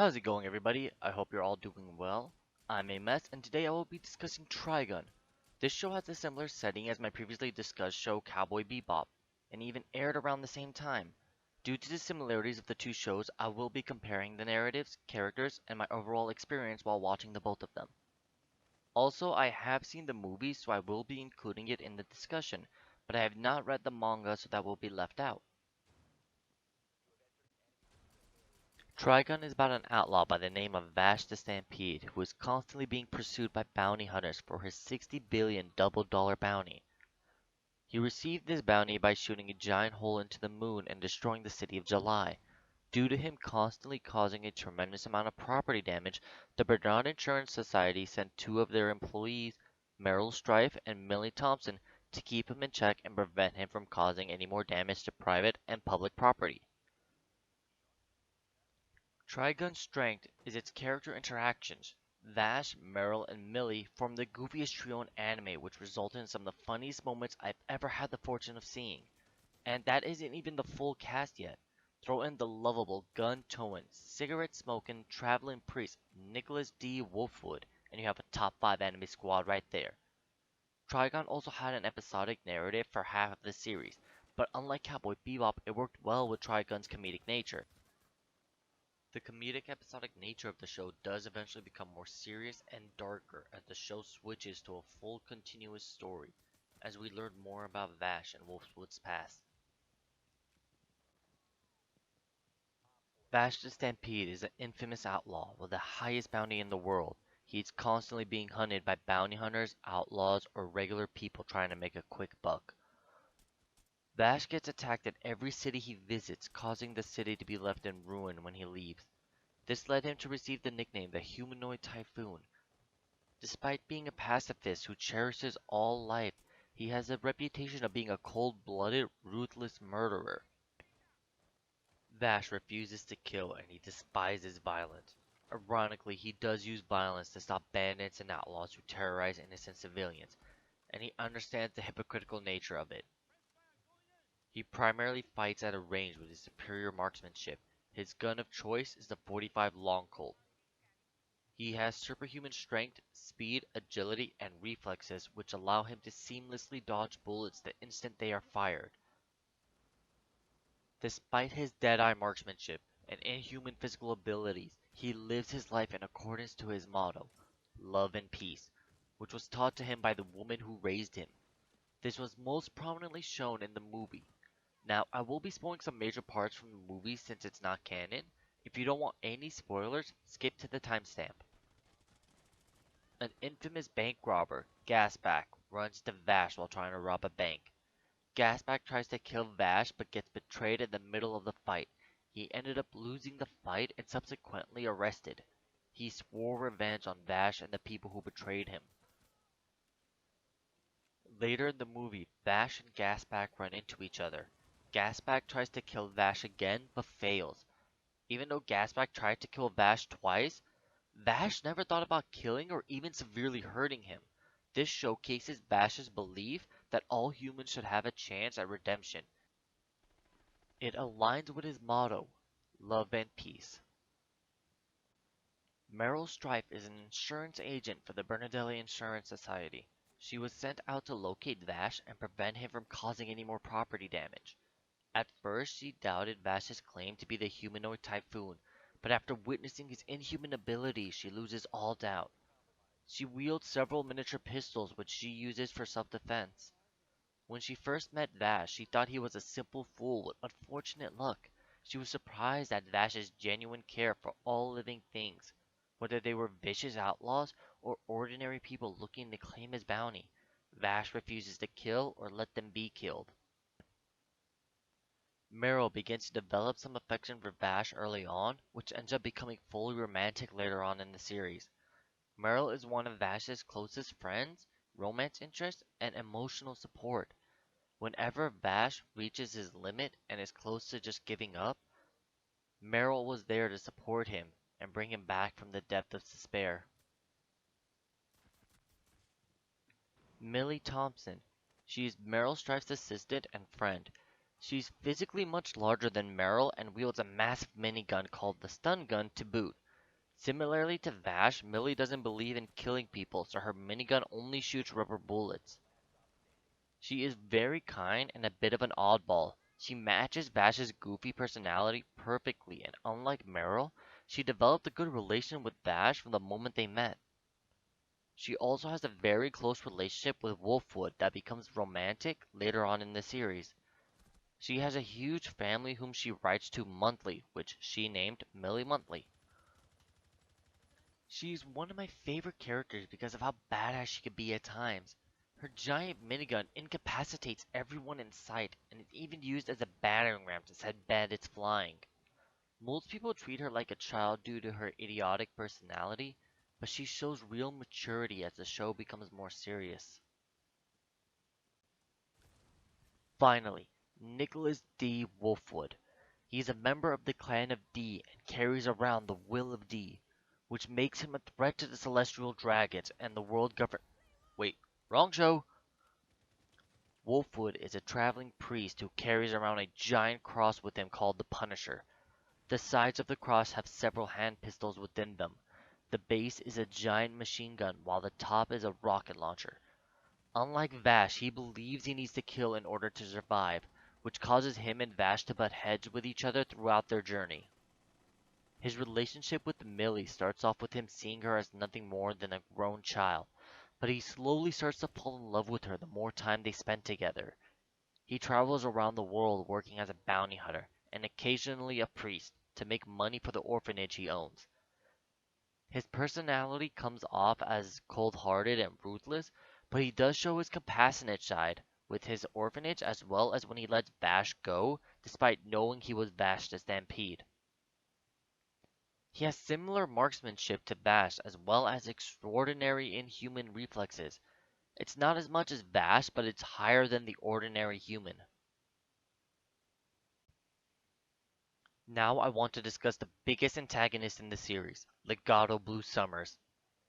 How's it going, everybody? I hope you're all doing well. I'm a mess, and today I will be discussing Trigun. This show has a similar setting as my previously discussed show Cowboy Bebop, and even aired around the same time. Due to the similarities of the two shows, I will be comparing the narratives, characters, and my overall experience while watching the both of them. Also, I have seen the movie, so I will be including it in the discussion, but I have not read the manga, so that will be left out. Trigun is about an outlaw by the name of Vash the Stampede who is constantly being pursued by bounty hunters for his 60 billion double dollar bounty. He received this bounty by shooting a giant hole into the moon and destroying the city of July. Due to him constantly causing a tremendous amount of property damage, the Bernard Insurance Society sent two of their employees, Merrill Strife and Millie Thompson, to keep him in check and prevent him from causing any more damage to private and public property. Trigun's strength is its character interactions. Vash, Meryl, and Millie form the goofiest trio in anime, which resulted in some of the funniest moments I've ever had the fortune of seeing. And that isn't even the full cast yet. Throw in the lovable, gun-towing, cigarette-smoking, traveling priest Nicholas D. Wolfwood, and you have a top 5 anime squad right there. Trigun also had an episodic narrative for half of the series, but unlike Cowboy Bebop, it worked well with Trigun's comedic nature. The comedic episodic nature of the show does eventually become more serious and darker as the show switches to a full continuous story, as we learn more about Vash and Wolfwood's past. Vash the Stampede is an infamous outlaw with the highest bounty in the world. He is constantly being hunted by bounty hunters, outlaws, or regular people trying to make a quick buck. Vash gets attacked at every city he visits, causing the city to be left in ruin when he leaves. This led him to receive the nickname the Humanoid Typhoon. Despite being a pacifist who cherishes all life, he has a reputation of being a cold-blooded, ruthless murderer. Vash refuses to kill and he despises violence. Ironically, he does use violence to stop bandits and outlaws who terrorize innocent civilians, and he understands the hypocritical nature of it. He primarily fights at a range with his superior marksmanship. His gun of choice is the 45 Long Colt. He has superhuman strength, speed, agility, and reflexes which allow him to seamlessly dodge bullets the instant they are fired. Despite his dead-eye marksmanship and inhuman physical abilities, he lives his life in accordance to his motto, love and peace, which was taught to him by the woman who raised him. This was most prominently shown in the movie. Now, I will be spoiling some major parts from the movie since it's not canon. If you don't want any spoilers, skip to the timestamp. An infamous bank robber, Gasback, runs to Vash while trying to rob a bank. Gasback tries to kill Vash but gets betrayed in the middle of the fight. He ended up losing the fight and subsequently arrested. He swore revenge on Vash and the people who betrayed him. Later in the movie, Vash and Gasback run into each other. Gasback tries to kill Vash again but fails. Even though Gasback tried to kill Vash twice, Vash never thought about killing or even severely hurting him. This showcases Vash's belief that all humans should have a chance at redemption. It aligns with his motto, love and peace. Meryl Strife is an insurance agent for the Bernardelli Insurance Society. She was sent out to locate Vash and prevent him from causing any more property damage. At first, she doubted Vash's claim to be the humanoid typhoon, but after witnessing his inhuman abilities, she loses all doubt. She wields several miniature pistols which she uses for self-defense. When she first met Vash, she thought he was a simple fool with unfortunate luck. She was surprised at Vash's genuine care for all living things, whether they were vicious outlaws or ordinary people looking to claim his bounty. Vash refuses to kill or let them be killed. Meryl begins to develop some affection for Vash early on, which ends up becoming fully romantic later on in the series. Meryl is one of Vash's closest friends, romance interests, and emotional support. Whenever Vash reaches his limit and is close to just giving up, Meryl was there to support him and bring him back from the depth of despair. Millie Thompson. She is Meryl Streep's assistant and friend. She's physically much larger than Meryl and wields a massive minigun called the stun gun to boot. Similarly to Vash, Millie doesn't believe in killing people, so her minigun only shoots rubber bullets. She is very kind and a bit of an oddball. She matches Vash's goofy personality perfectly, and unlike Meryl, she developed a good relation with Vash from the moment they met. She also has a very close relationship with Wolfwood that becomes romantic later on in the series. She has a huge family whom she writes to monthly, which she named Millie Monthly. She's one of my favorite characters because of how badass she can be at times. Her giant minigun incapacitates everyone in sight and is even used as a battering ram to send bandits flying. Most people treat her like a child due to her idiotic personality, but she shows real maturity as the show becomes more serious. Finally, Nicholas D. Wolfwood. He is a member of the clan of D and carries around the will of D, which makes him a threat to the celestial dragons and the world govern. Wait, wrong show! Wolfwood is a traveling priest who carries around a giant cross with him called the Punisher. The sides of the cross have several hand pistols within them. The base is a giant machine gun, while the top is a rocket launcher. Unlike Vash, he believes he needs to kill in order to survive, which causes him and Vash to butt heads with each other throughout their journey. His relationship with Millie starts off with him seeing her as nothing more than a grown child, but he slowly starts to fall in love with her the more time they spend together. He travels around the world working as a bounty hunter and occasionally a priest to make money for the orphanage he owns. His personality comes off as cold-hearted and ruthless, but he does show his compassionate side with his orphanage as well as when he lets Vash go despite knowing he was Vash the Stampede. He has similar marksmanship to Vash as well as extraordinary inhuman reflexes. It's not as much as Vash, but it's higher than the ordinary human. Now I want to discuss the biggest antagonist in the series, Legato Blue Summers.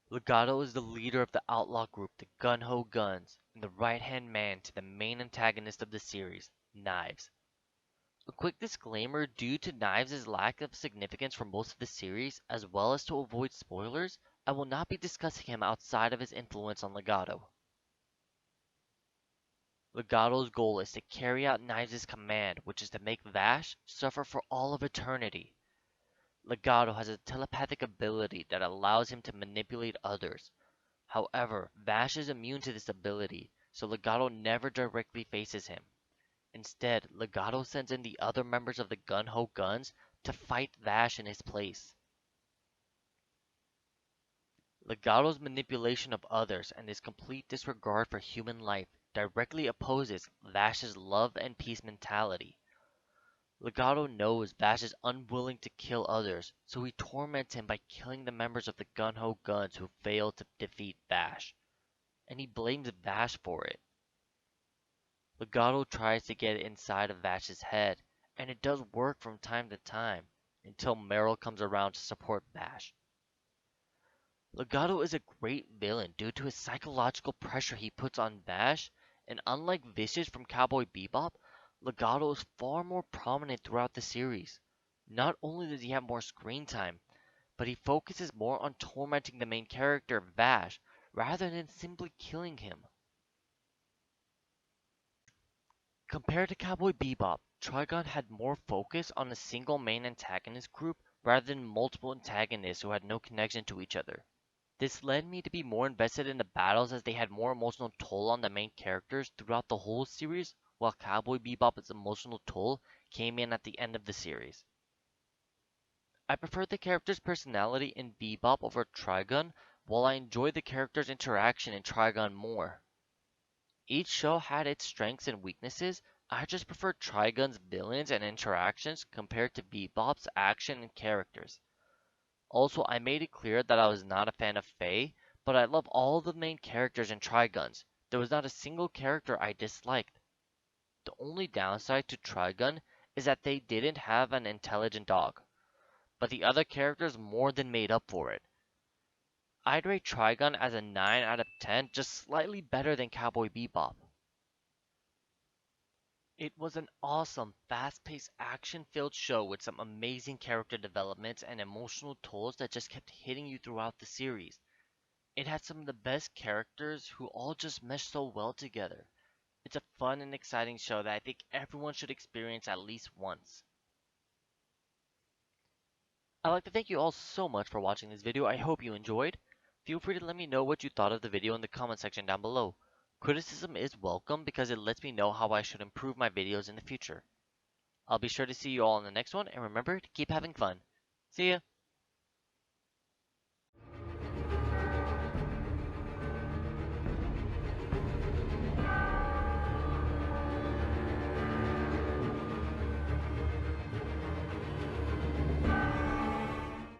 Legato is the leader of the outlaw group, the Gun Ho Guns, and the right-hand man to the main antagonist of the series, Knives. A quick disclaimer, due to Knives' lack of significance for most of the series, as well as to avoid spoilers, I will not be discussing him outside of his influence on Legato. Legato's goal is to carry out Knives' command, which is to make Vash suffer for all of eternity. Legato has a telepathic ability that allows him to manipulate others. However, Vash is immune to this ability, so Legato never directly faces him. Instead, Legato sends in the other members of the Gun Ho Guns to fight Vash in his place. Legato's manipulation of others and his complete disregard for human life directly opposes Vash's love and peace mentality. Legato knows Vash is unwilling to kill others, so he torments him by killing the members of the Gun Ho Guns who failed to defeat Vash, and he blames Vash for it. Legato tries to get inside of Vash's head, and it does work from time to time, until Meryl comes around to support Vash. Legato is a great villain due to his psychological pressure he puts on Vash, and unlike Vicious from Cowboy Bebop, Legato is far more prominent throughout the series. Not only does he have more screen time, but he focuses more on tormenting the main character, Vash, rather than simply killing him. Compared to Cowboy Bebop, Trigun had more focus on a single main antagonist group rather than multiple antagonists who had no connection to each other. This led me to be more invested in the battles as they had more emotional toll on the main characters throughout the whole series, while Cowboy Bebop's emotional toll came in at the end of the series. I prefer the character's personality in Bebop over Trigun, while I enjoy the character's interaction in Trigun more. Each show had its strengths and weaknesses. I just prefer Trigun's villains and interactions compared to Bebop's action and characters. Also, I made it clear that I was not a fan of Faye, but I love all the main characters in Triguns. There was not a single character I disliked. The only downside to Trigun is that they didn't have an intelligent dog, but the other characters more than made up for it. I'd rate Trigun as a 9 out of 10, just slightly better than Cowboy Bebop. It was an awesome, fast-paced, action-filled show with some amazing character developments and emotional tolls that just kept hitting you throughout the series. It had some of the best characters who all just meshed so well together. It's a fun and exciting show that I think everyone should experience at least once. I'd like to thank you all so much for watching this video. I hope you enjoyed. Feel free to let me know what you thought of the video in the comment section down below. Criticism is welcome because it lets me know how I should improve my videos in the future. I'll be sure to see you all in the next one, and remember to keep having fun. See ya!